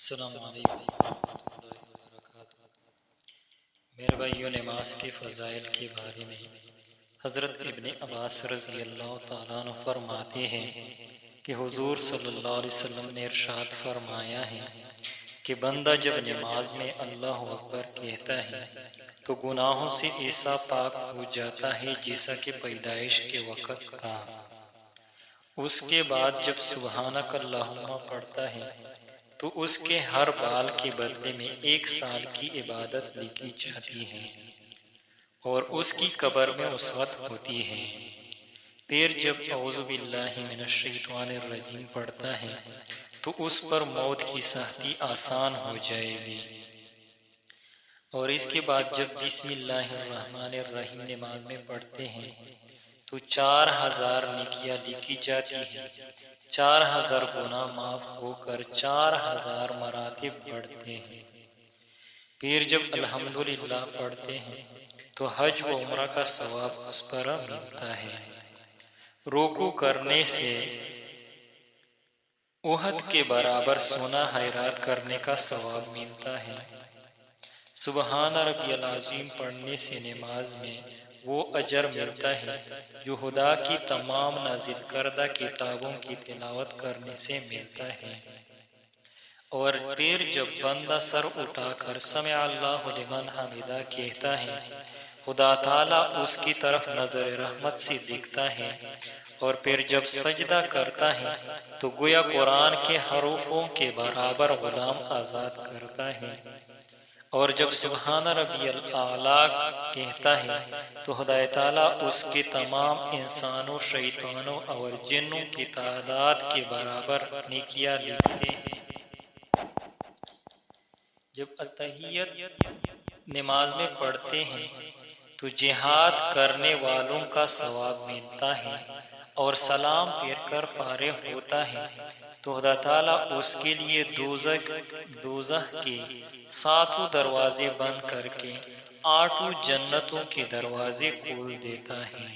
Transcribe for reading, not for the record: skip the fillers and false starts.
السلام علیکم ورحمۃ اللہ وبرکاتہ۔ میرے بھائیوں، نماز کے فضائل کے بارے میں حضرت ابن عباس رضی اللہ تعالیٰ عنہ فرماتے ہیں کہ حضور صلی اللہ علیہ وسلم نے ارشاد فرمایا ہے کہ بندہ جب نماز میں اللہ اکبر کہتا ہے تو گناہوں سے ایسا پاک ہو جاتا ہے جیسا کہ پیدائش کے وقت تھا۔ اس کے بعد جب سبحانک اللہم پڑھتا ہے تو اس کے ہر بال کے بدلے میں 1 سال کی عبادت لکھی جاتی ہے اور اس کی قبر میں وسعت ہوتی ہے۔ پھر جب اعوذ باللہ من الشیطان الرجیم پڑھتا ہے تو اس پر موت کی سختی آسان ہو جائے گی، اور اس کے بعد جب بسم اللہ الرحمن الرحیم نماز میں پڑھتے ہیں تو 4000 نیکیاں لکھی جاتی ہیں، 4000 گناہ معاف ہو کر 4000 مراتب بڑھتے ہیں۔ پھر جب الحمدللہ پڑھتے ہیں تو حج و عمرہ کا ثواب اس پر ملتا ہے۔ رکوع کرنے سے احد کے برابر سونا خیرات کرنے کا ثواب ملتا ہے۔ سبحان ربی العظیم پڑھنے سے نماز میں وہ اجر ملتا ہے جو خدا کی تمام نازل کردہ کتابوں کی تلاوت کرنے سے ملتا ہے۔ اور پھر جب بندہ سر اٹھا کر سمع اللہ لمن حمدہ کہتا ہے، خدا تعالیٰ اس کی طرف نظر رحمت سے دیکھتا ہے، اور پھر جب سجدہ کرتا ہے تو گویا قرآن کے حروفوں کے برابر غلام آزاد کرتا ہے، اور جب سبحان ربی الاعلیٰ کہتا ہے تو خدا تعالیٰ اس کے تمام انسانوں، شیطانوں اور جنوں کی تعداد کے برابر نیکیاں لکھتے ہیں۔ جب اتحیت نماز میں پڑھتے ہیں تو جہاد کرنے والوں کا ثواب ملتا ہے، اور سلام پھیر کر فارغ ہوتا ہے تو خدا تعالیٰ اس کے لیے دوزخ کے 7 دروازے بند کر کے 8 جنتوں کے دروازے کھول دیتا ہے۔